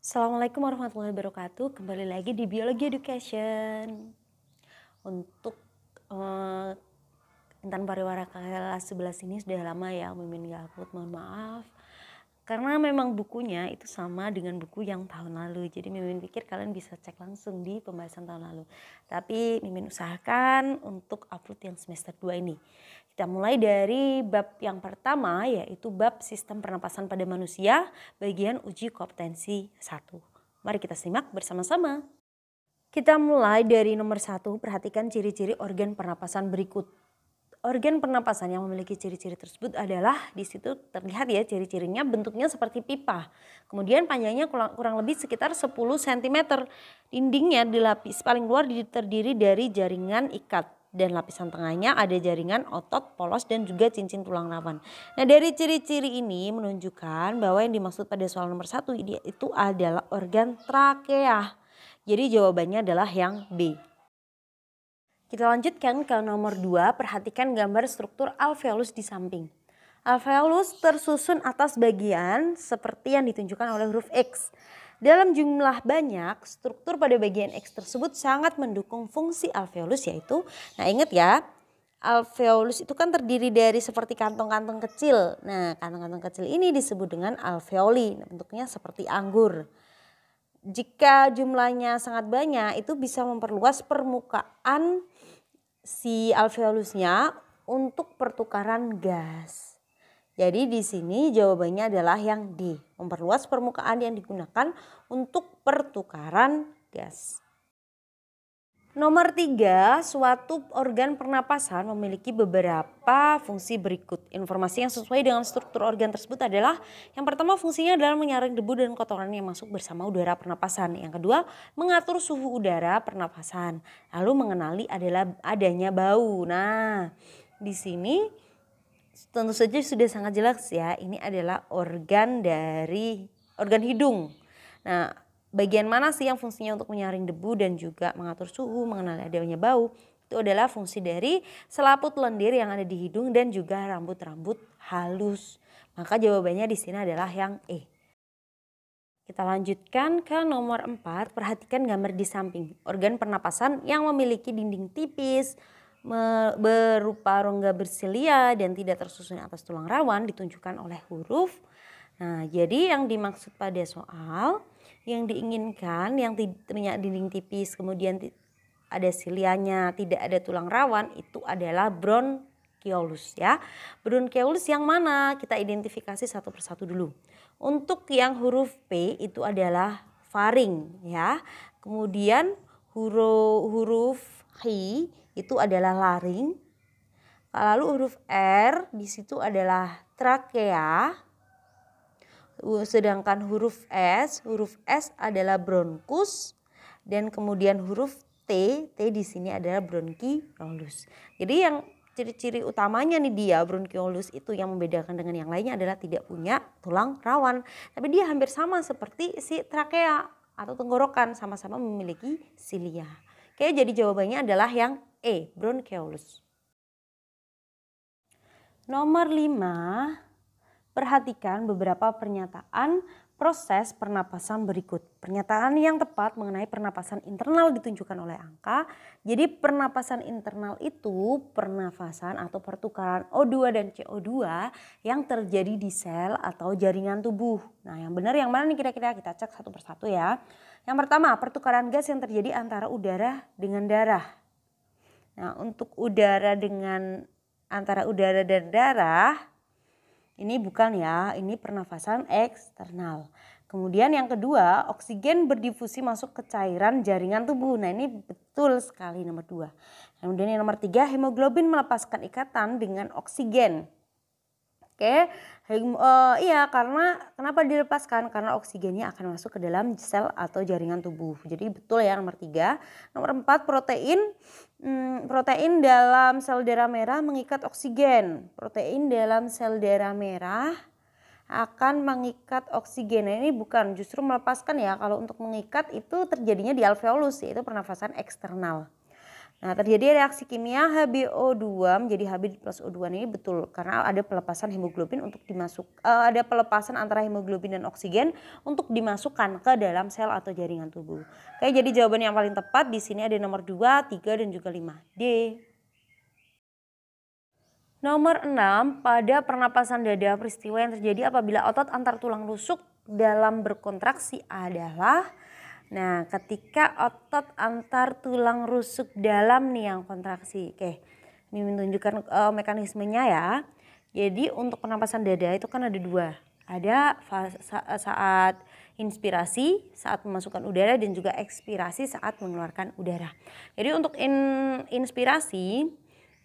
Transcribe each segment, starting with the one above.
Assalamualaikum warahmatullahi wabarakatuh. Kembali lagi di Biologi Education. Untuk intan pariwara kelas 11 ini sudah lama ya Mimin gak upload, mohon maaf. Karena memang bukunya itu sama dengan buku yang tahun lalu. Jadi Mimin pikir kalian bisa cek langsung di pembahasan tahun lalu. Tapi Mimin usahakan untuk upload yang semester 2 ini. Kita mulai dari bab yang pertama, yaitu bab sistem pernapasan pada manusia, bagian uji kompetensi 1. Mari kita simak bersama-sama. Kita mulai dari nomor 1, perhatikan ciri-ciri organ pernapasan berikut. Organ pernapasan yang memiliki ciri-ciri tersebut adalah, di situ terlihat ya ciri-cirinya, bentuknya seperti pipa. Kemudian panjangnya kurang lebih sekitar 10 cm. Dindingnya di lapis paling luar terdiri dari jaringan ikat. Dan lapisan tengahnya ada jaringan otot, polos, dan juga cincin tulang rawan. Nah, dari ciri-ciri ini menunjukkan bahwa yang dimaksud pada soal nomor 1 itu adalah organ trakea. Jadi jawabannya adalah yang B. Kita lanjutkan ke nomor 2, perhatikan gambar struktur alveolus di samping. Alveolus tersusun atas bagian seperti yang ditunjukkan oleh huruf X. Dalam jumlah banyak, struktur pada bagian X tersebut sangat mendukung fungsi alveolus, yaitu, nah ingat ya, alveolus itu kan terdiri dari seperti kantong-kantong kecil. Nah, kantong-kantong kecil ini disebut dengan alveoli, bentuknya seperti anggur. Jika jumlahnya sangat banyak, itu bisa memperluas permukaan si alveolusnya untuk pertukaran gas. Jadi di sini jawabannya adalah yang D, memperluas permukaan yang digunakan untuk pertukaran gas. Nomor 3, suatu organ pernapasan memiliki beberapa fungsi berikut. Informasi yang sesuai dengan struktur organ tersebut adalah, yang pertama fungsinya adalah menyaring debu dan kotoran yang masuk bersama udara pernapasan. Yang kedua, mengatur suhu udara pernapasan. Lalu mengenali adanya bau. Nah, di sini tentu saja sudah sangat jelas ya, ini adalah organ hidung. Nah, bagian mana sih yang fungsinya untuk menyaring debu dan juga mengatur suhu, mengenali adanya bau? Itu adalah fungsi dari selaput lendir yang ada di hidung dan juga rambut-rambut halus. Maka jawabannya di sini adalah yang E. Kita lanjutkan ke nomor 4, perhatikan gambar di samping. Organ pernapasan yang memiliki dinding tipis, berupa rongga bersilia dan tidak tersusun atas tulang rawan ditunjukkan oleh huruf. Nah, jadi yang dimaksud pada soal yang diinginkan yang punya dinding tipis, kemudian ada silianya, tidak ada tulang rawan, itu adalah bronkiolus ya. Bronkiolus yang mana? Kita identifikasi satu persatu dulu. Untuk yang huruf P itu adalah faring ya. Kemudian huruf H itu adalah laring. Lalu huruf R di situ adalah trakea. Sedangkan huruf S adalah bronkus, dan kemudian huruf T di sini adalah bronkiolus. Jadi yang ciri-ciri utamanya nih dia bronkiolus itu yang membedakan dengan yang lainnya adalah tidak punya tulang rawan. Tapi dia hampir sama seperti si trakea atau tenggorokan, sama-sama memiliki silia. Oke, jadi jawabannya adalah yang E, bronkiolus. Nomor 5. Perhatikan beberapa pernyataan proses pernapasan berikut. Pernyataan yang tepat mengenai pernapasan internal ditunjukkan oleh angka. Jadi pernapasan internal itu pernapasan atau pertukaran O2 dan CO2 yang terjadi di sel atau jaringan tubuh. Nah, yang benar yang mana nih kira-kira? Kita cek satu persatu ya. Yang pertama, pertukaran gas yang terjadi antara udara dengan darah. Nah, untuk antara udara dan darah, ini bukan ya, ini pernafasan eksternal. Kemudian yang kedua, oksigen berdifusi masuk ke cairan jaringan tubuh. Nah, ini betul sekali nomor 2. Kemudian yang nomor 3, hemoglobin melepaskan ikatan dengan oksigen. Oke, iya, karena kenapa dilepaskan? Karena oksigennya akan masuk ke dalam sel atau jaringan tubuh. Jadi betul ya nomor 3. Nomor 4, protein dalam sel darah merah mengikat oksigen. Protein dalam sel darah merah akan mengikat oksigen. Nah, ini bukan, justru melepaskan ya. Kalau untuk mengikat itu terjadinya di alveolus, yaitu pernafasan eksternal. Nah, terjadi reaksi kimia HBO2 menjadi Hb plus O2 ini betul karena ada pelepasan hemoglobin ada pelepasan antara hemoglobin dan oksigen untuk dimasukkan ke dalam sel atau jaringan tubuh. Oke, jadi jawaban yang paling tepat di sini ada nomor 2, 3 dan juga 5. D. Nomor 6, pada pernapasan dada peristiwa yang terjadi apabila otot antar tulang rusuk dalam berkontraksi adalah, nah ketika otot antar tulang rusuk dalam nih yang kontraksi. Oke, Mimin tunjukkan mekanismenya ya. Jadi untuk pernapasan dada itu kan ada dua. Ada saat inspirasi, saat memasukkan udara, dan juga ekspirasi saat mengeluarkan udara. Jadi untuk inspirasi,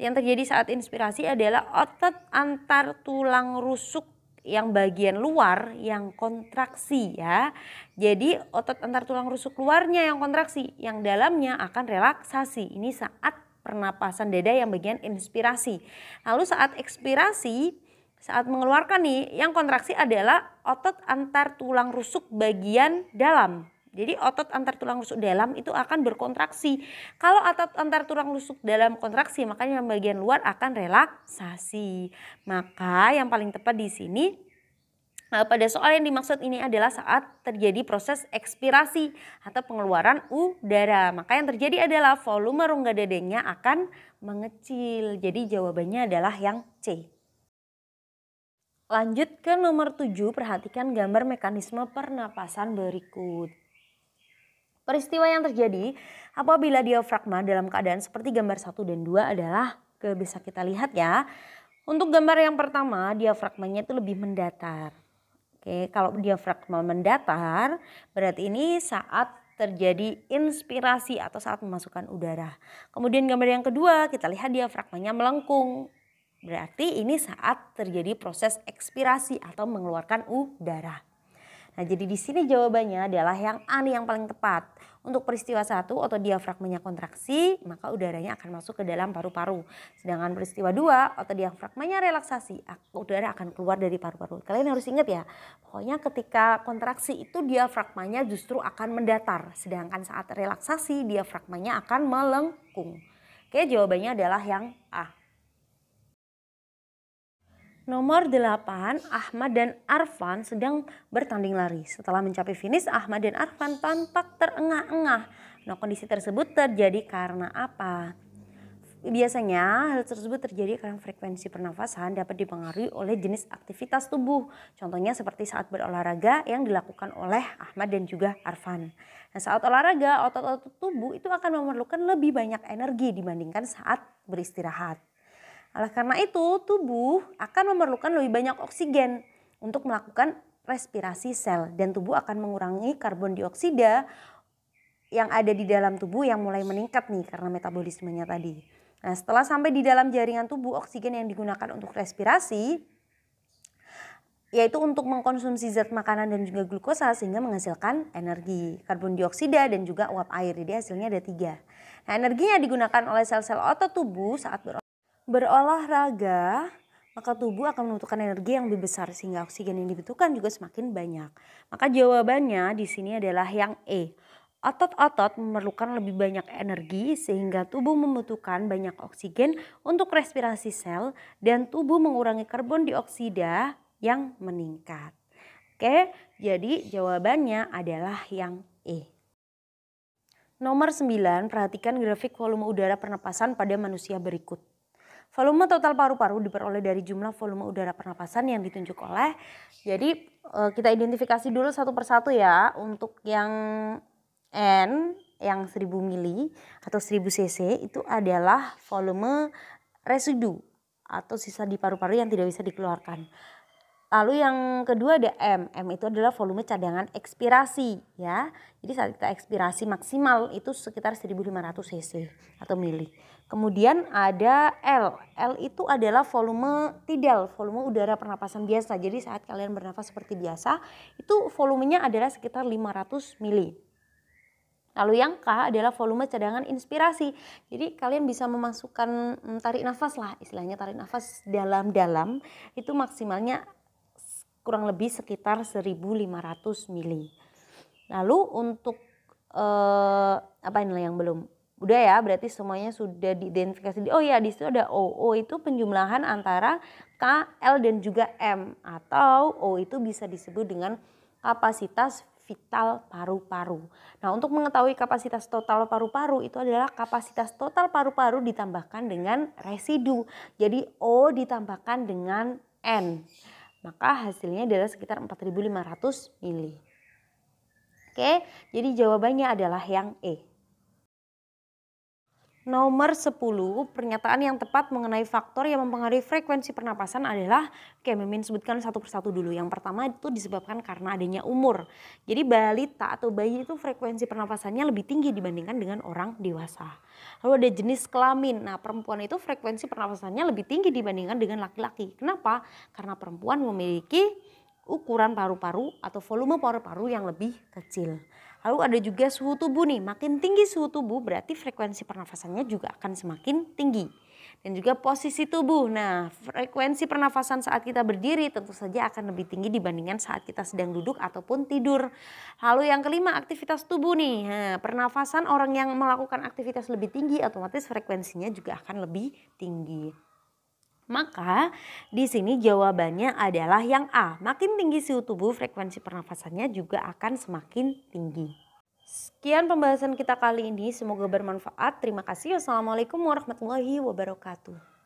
yang terjadi saat inspirasi adalah otot antar tulang rusuk yang bagian luar yang kontraksi ya. Jadi otot antar tulang rusuk luarnya yang kontraksi, yang dalamnya akan relaksasi. Ini saat pernapasan dada yang bagian inspirasi. Lalu saat ekspirasi, saat mengeluarkan nih, yang kontraksi adalah otot antar tulang rusuk bagian dalam. Jadi otot antar tulang rusuk dalam itu akan berkontraksi. Kalau otot antar tulang rusuk dalam kontraksi, makanya yang bagian luar akan relaksasi. Maka yang paling tepat di sini pada soal yang dimaksud ini adalah saat terjadi proses ekspirasi atau pengeluaran udara. Maka yang terjadi adalah volume rongga dadanya akan mengecil. Jadi jawabannya adalah yang C. Lanjut ke nomor 7, perhatikan gambar mekanisme pernapasan berikut. Peristiwa yang terjadi apabila diafragma dalam keadaan seperti gambar 1 dan 2 adalah, bisa kita lihat ya. Untuk gambar yang pertama, diafragmanya itu lebih mendatar. Oke, kalau diafragma mendatar berarti ini saat terjadi inspirasi atau saat memasukkan udara. Kemudian gambar yang kedua, kita lihat diafragmanya melengkung. Berarti ini saat terjadi proses ekspirasi atau mengeluarkan udara. Nah, jadi di sini jawabannya adalah yang A nih yang paling tepat. Untuk peristiwa 1, otot diafragmanya kontraksi, maka udaranya akan masuk ke dalam paru-paru. Sedangkan peristiwa 2, otot diafragmanya relaksasi, udara akan keluar dari paru-paru. Kalian harus ingat ya, pokoknya ketika kontraksi itu diafragmanya justru akan mendatar. Sedangkan saat relaksasi diafragmanya akan melengkung. Oke, jawabannya adalah yang A. Nomor 8, Ahmad dan Arfan sedang bertanding lari. Setelah mencapai finish, Ahmad dan Arfan tampak terengah-engah. Nah, kondisi tersebut terjadi karena apa? Biasanya hal tersebut terjadi karena frekuensi pernafasan dapat dipengaruhi oleh jenis aktivitas tubuh. Contohnya seperti saat berolahraga yang dilakukan oleh Ahmad dan juga Arfan. Nah, saat olahraga, otot-otot tubuh itu akan memerlukan lebih banyak energi dibandingkan saat beristirahat. Oleh karena itu, tubuh akan memerlukan lebih banyak oksigen untuk melakukan respirasi sel, dan tubuh akan mengurangi karbon dioksida yang ada di dalam tubuh yang mulai meningkat nih karena metabolismenya tadi. Nah, setelah sampai di dalam jaringan tubuh, oksigen yang digunakan untuk respirasi yaitu untuk mengkonsumsi zat makanan dan juga glukosa sehingga menghasilkan energi, karbon dioksida dan juga uap air. Jadi hasilnya ada 3. Nah, energinya digunakan oleh sel-sel otot tubuh saat berolahraga, maka tubuh akan membutuhkan energi yang lebih besar sehingga oksigen yang dibutuhkan juga semakin banyak. Maka jawabannya di sini adalah yang E. Otot-otot memerlukan lebih banyak energi sehingga tubuh membutuhkan banyak oksigen untuk respirasi sel dan tubuh mengurangi karbon dioksida yang meningkat. Oke, jadi jawabannya adalah yang E. Nomor 9, perhatikan grafik volume udara pernapasan pada manusia berikut. Volume total paru-paru diperoleh dari jumlah volume udara pernapasan yang ditunjuk oleh. Jadi kita identifikasi dulu satu persatu ya. Untuk yang N yang 1000 mili atau 1000 cc itu adalah volume residu atau sisa di paru-paru yang tidak bisa dikeluarkan. Lalu yang kedua ada M. M itu adalah volume cadangan ekspirasi ya. Jadi saat kita ekspirasi maksimal itu sekitar 1500 cc atau mili. Kemudian ada L. L itu adalah volume tidal, volume udara pernapasan biasa. Jadi saat kalian bernafas seperti biasa, itu volumenya adalah sekitar 500 mili. Lalu yang K adalah volume cadangan inspirasi. Jadi kalian bisa memasukkan tarik nafas lah, istilahnya tarik nafas dalam-dalam itu maksimalnya kurang lebih sekitar 1500 mili. Lalu untuk apa ini yang belum? Udah ya, berarti semuanya sudah diidentifikasi. Oh ya, di situ ada O. O itu penjumlahan antara K, L dan juga M, atau O itu bisa disebut dengan kapasitas vital paru-paru. Nah, untuk mengetahui kapasitas total paru-paru itu adalah kapasitas total paru-paru ditambahkan dengan residu. Jadi O ditambahkan dengan N. Maka hasilnya adalah sekitar 4.500 mili. Oke, jadi jawabannya adalah yang E. Nomor 10, pernyataan yang tepat mengenai faktor yang mempengaruhi frekuensi pernapasan adalah, oke, Mimin sebutkan satu persatu dulu. Yang pertama itu disebabkan karena adanya umur. Jadi balita atau bayi itu frekuensi pernapasannya lebih tinggi dibandingkan dengan orang dewasa. Lalu ada jenis kelamin. Nah, perempuan itu frekuensi pernapasannya lebih tinggi dibandingkan dengan laki-laki. Kenapa? Karena perempuan memiliki ukuran paru-paru atau volume paru-paru yang lebih kecil. Lalu ada juga suhu tubuh nih, makin tinggi suhu tubuh berarti frekuensi pernafasannya juga akan semakin tinggi. Dan juga posisi tubuh, nah frekuensi pernafasan saat kita berdiri tentu saja akan lebih tinggi dibandingkan saat kita sedang duduk ataupun tidur. Lalu yang kelima, aktivitas tubuh nih, nah, pernafasan orang yang melakukan aktivitas lebih tinggi otomatis frekuensinya juga akan lebih tinggi. Maka di sini jawabannya adalah yang A. Makin tinggi suhu tubuh, frekuensi pernafasannya juga akan semakin tinggi. Sekian pembahasan kita kali ini, semoga bermanfaat. Terima kasih. Wassalamualaikum warahmatullahi wabarakatuh.